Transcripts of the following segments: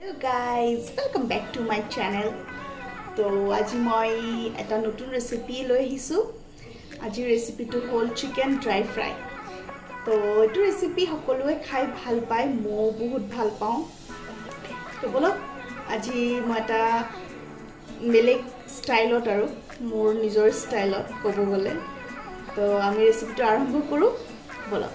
Hello guys, welcome back to my channel. So আজি মই এটা নতুন ৰেচিপি লৈ আহিছো। আজি ৰেচিপিটো হ'ল চিকেন ড্ৰাই ফ্ৰাই। তো এইটো ৰেচিপি সকলোৱে খাই ভাল পায়, মই বহুত ভাল পাওঁ। তো বলক আজি মই এটা বেলেগ ষ্টাইলত আৰু মোৰ নিজৰ ষ্টাইলত ক'ব গ'লে তো আমি ৰেচিপিটো আৰম্ভ কৰোঁ বলক।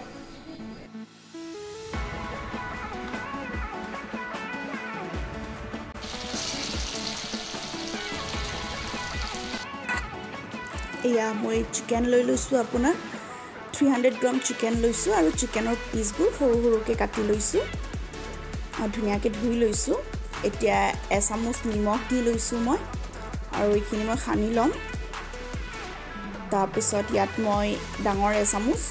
এয়া মই চিকেন লৈ লৈছোঁ আপোনাৰ 300 গ্ৰাম চিকেন লৈছোঁ আৰু চিকেনৰ পিচবোৰ সৰু সৰুকৈ কাটি লৈছোঁ আৰু ধুনীয়াকৈ ধুই লৈছোঁ। এতিয়া এচামুচ নিমখ দি লৈছোঁ মই আৰু এইখিনি মই সানি ল'ম। তাৰপিছত ইয়াত মই ডাঙৰ এচামুচ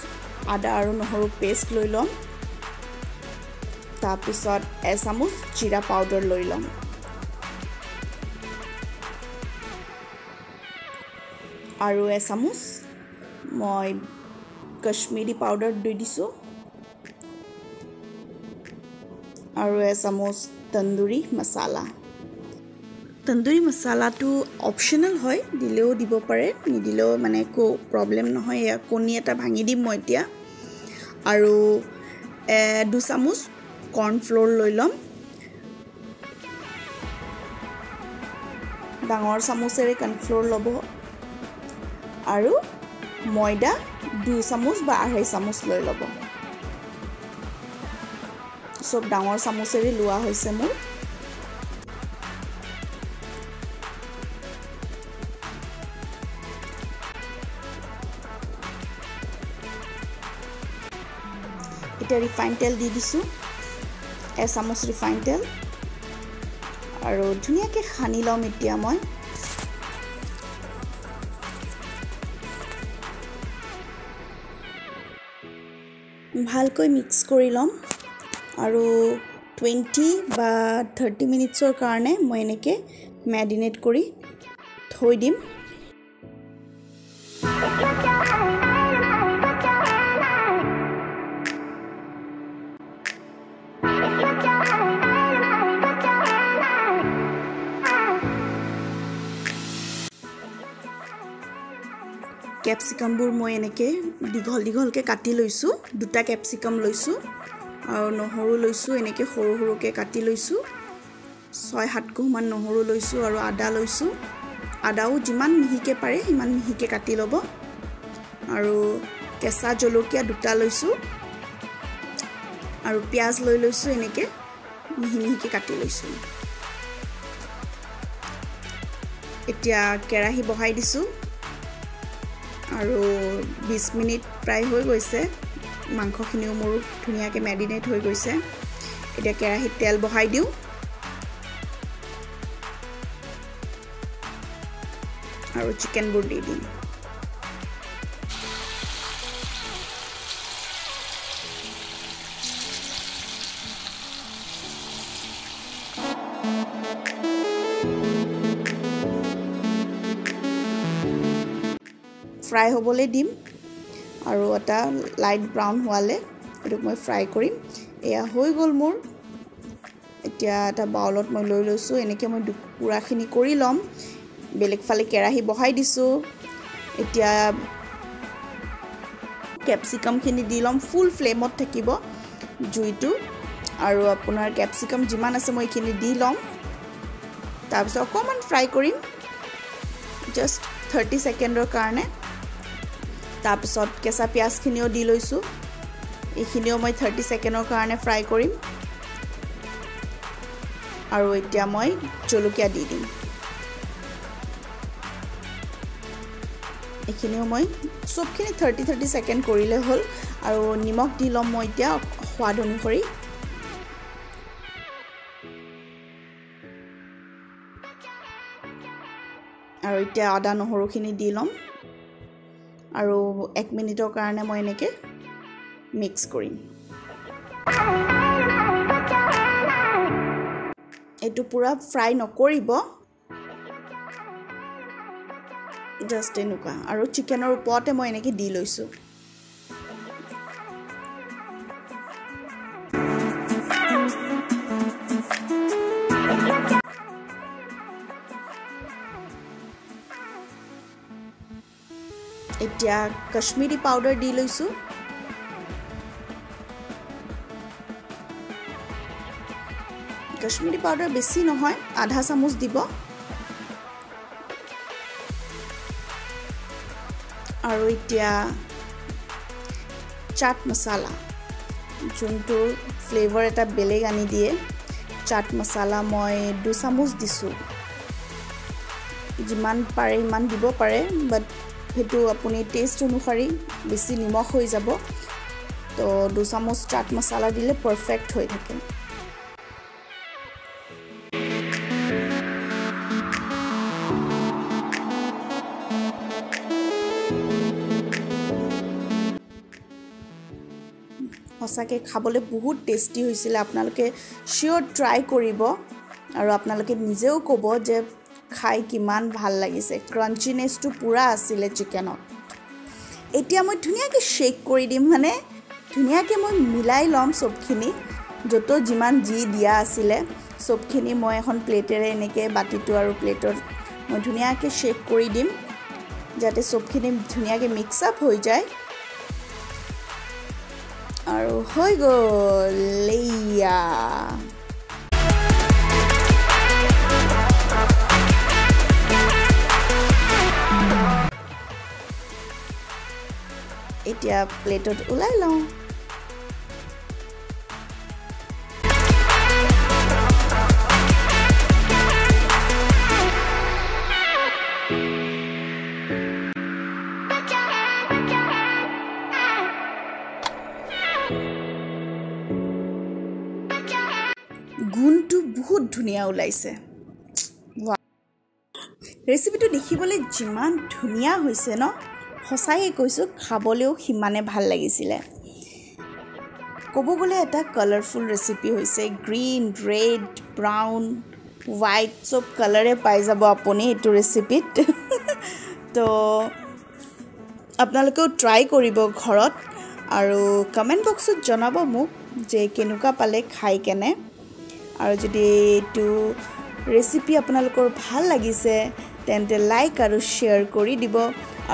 আদা আৰু নহৰু পেষ্ট লৈ ল'ম। তাৰপিছত এচামুচ জিৰা পাউডাৰ লৈ ল'ম। আৰু এচামুচ মই কাশ্মীৰী পাউডাৰ দি দিছোঁ আৰু এচামুচ তন্দুৰী মছলা। তন্দুৰী মছলাটো অপশ্যনেল হয়, দিলেও দিব পাৰে, নিদিলেও মানে একো প্ৰব্লেম নহয়। এয়া কণী এটা ভাঙি দিম মই এতিয়া আৰু 2 চামুচ কৰ্ণফ্ল'ৰ লৈ ল'ম। ডাঙৰ চামুচেৰে কৰ্ণফ্ল'ৰ ল'ব আৰু ময়দা 2 চামুচ বা 2.5 চামুচ লৈ ল'ব। সব ডাঙৰ চামুচেৰে লোৱা হৈছে মোৰ। এতিয়া ৰিফাইন তেল দি দিছোঁ, 1 চামুচ ৰিফাইন তেল আৰু ধুনীয়াকৈ সানি ল'ম। এতিয়া মই ভালকৈ মিক্স কৰি ল'ম আৰু 20 বা 30 মিনিটছৰ কাৰণে মই এনেকৈ মেৰিনেট কৰি থৈ দিম। কেপচিকামবোৰ মই এনেকৈ দীঘল দীঘলকৈ কাটি লৈছোঁ। 2টা কেপচিকাম লৈছোঁ আৰু নহৰু লৈছোঁ, এনেকৈ সৰু সৰুকৈ কাটি লৈছোঁ। 6-7 কোহমান নহৰু লৈছোঁ আৰু আদা লৈছোঁ। আদাও যিমান মিহিকৈ পাৰে সিমান মিহিকৈ কাটি ল'ব। আৰু কেঁচা জলকীয়া 2টা লৈছোঁ আৰু পিঁয়াজ লৈ লৈছোঁ, এনেকৈ মিহি মিহিকৈ কাটি লৈছোঁ। এতিয়া কেৰাহী বহাই দিছোঁ আৰু 20 মিনিট প্ৰায় হৈ গৈছে। মাংসখিনিও মোৰ ধুনীয়াকৈ মেৰিনেট হৈ গৈছে। এতিয়া কেৰাহীত তেল বহাই দিওঁ আৰু চিকেনবোৰ দি দিম। ফ্ৰাই হ'বলৈ দিম আৰু এটা লাইট ব্ৰাউন হোৱালে এইটোক মই ফ্ৰাই কৰিম। এয়া হৈ গ'ল মোৰ। এতিয়া এটা বাউলত মই লৈ লৈছোঁ, এনেকৈ মই পুৰাখিনি কৰি ল'ম। বেলেগ ফালে কেৰাহী বহাই দিছোঁ। এতিয়া কেপচিকামখিনি দি ল'ম। ফুল ফ্লেমত থাকিব জুইটো আৰু আপোনাৰ কেপচিকাম যিমান আছে মই এইখিনি দি ল'ম। তাৰপিছত অকণমান ফ্ৰাই কৰিম, জাষ্ট 30 ছেকেণ্ডৰ কাৰণে। তাৰপিছত কেঁচা পিঁয়াজখিনিও দি লৈছোঁ, এইখিনিও মই 30 ছেকেণ্ডৰ কাৰণে ফ্ৰাই কৰিম। আৰু এতিয়া মই জলকীয়া দি দিম। এইখিনিও মই চবখিনি 30 ছেকেণ্ড কৰিলে হ'ল। আৰু নিমখ দি ল'ম মই এতিয়া সোৱাদ অনুসৰি। আৰু এতিয়া আদা নহৰুখিনি দি ল'ম আৰু 1 মিনিটৰ কাৰণে মই এনেকৈ মিক্স কৰিম। এইটো পূৰা ফ্ৰাই নকৰিব, জাষ্ট এনেকুৱা। আৰু চিকেনৰ ওপৰতে মই এনেকৈ দি লৈছোঁ। এতিয়া কাশ্মীৰী পাউডাৰ দি লৈছোঁ কাশ্মীৰী পাউডাৰ বেছি নহয় আধা চামুচ দিব আৰু এতিয়া চাট মছলা যোনটো ফ্লেভাৰ এটা বেলেগ আনি দিয়ে চাট মছলা মই 2 চামুচ দিছোঁ যিমান পাৰে ইমান দিব পাৰে বাট হেতু আপুনি টেষ্ট অনুসৰি বেছি নিমখ হৈ যাব তো 2 চামুচ চাট মছলা দিলে পারফেক্ট হৈ থাকে সঁচাকৈ খাবলৈ বহুত টেষ্টি হৈছিল আপোনালোকে শিওর ট্রাই কৰিব আৰু আপোনালোকে নিজেও ক'ব যে খাই কিমান ভাল লাগিছে ক্ৰাঞ্চিনেছটো পুৰা আছিল চিকেনত এতিয়া মই ধুনীয়াকৈ শেক কৰি দিম মানে ধুনীয়াকৈ মই মিলাই লম সবখিনি যত যিমান জি দিয়া আছিল সবখিনি মই এখন প্লেটেৰে এনেকৈ বাটিটো আৰু প্লেটত মই ধুনীয়াকৈ শেক কৰি দিম যাতে সবখিনি ধুনীয়াকৈ মিক্স আপ হৈ যায় আৰু হৈ গ'ল এয়া এতিয়া প্লেটত উলাই লওঁ গুণটো বহুত ধুনীয়া ওলাইছে ৰেচিপিটো দেখিবলৈ যিমান ধুনীয়া হৈছে ন সঁচাই কৈছোঁ খাবলৈও সিমানে ভাল লাগিছিলে ক'ব গ'লে এটা কালাৰফুল ৰেচিপি হৈছে গ্ৰীন ৰেড ব্ৰাউন হোৱাইট সব কালাৰে পাই যাব আপুনি এইটো ৰেচিপিত তো আপোনালোকেও ট্ৰাই কৰিব ঘৰত আৰু কমেণ্ট বক্সত জনাব মোক যে কেনেকুৱা পালে খাই কেনে আৰু যদি এইটো ৰেচিপি আপোনালোকৰ ভাল লাগিছে তেন্তে লাইক আৰু শ্বেয়াৰ কৰি দিব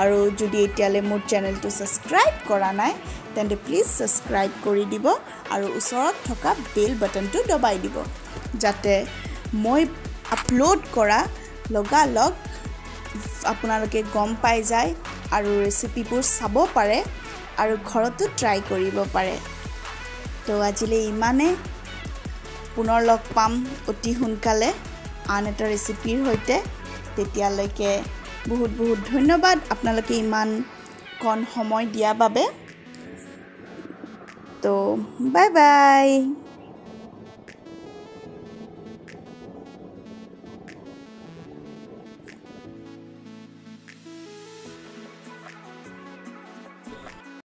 আৰু যদি এতিয়ালে মোৰ চেনেলটো সাবস্ক্ৰাইব কৰা নাই তেন্তে প্লিজ সাবস্ক্ৰাইব কৰি দিব আৰু ওচৰত থকা বেল বাটনটো দবাই দিব যাতে মই আপলোড কৰা লগালগ আপোনালোকে গম পাই যায় আৰু ৰেচিপিবোৰ চাব পাৰে আৰু ঘৰতো ট্ৰাই কৰিব পাৰে তো আজিলে ইমানে পুনৰ লগ পাম অতি সোনকালে আন এটা ৰেচিপিৰ হৈতে তেতিয়ালৈকে বহুত বহুত ধন্যবাদ আপোনালোকে ইমান কম সময় দিয়া বাবে তো বাই বাই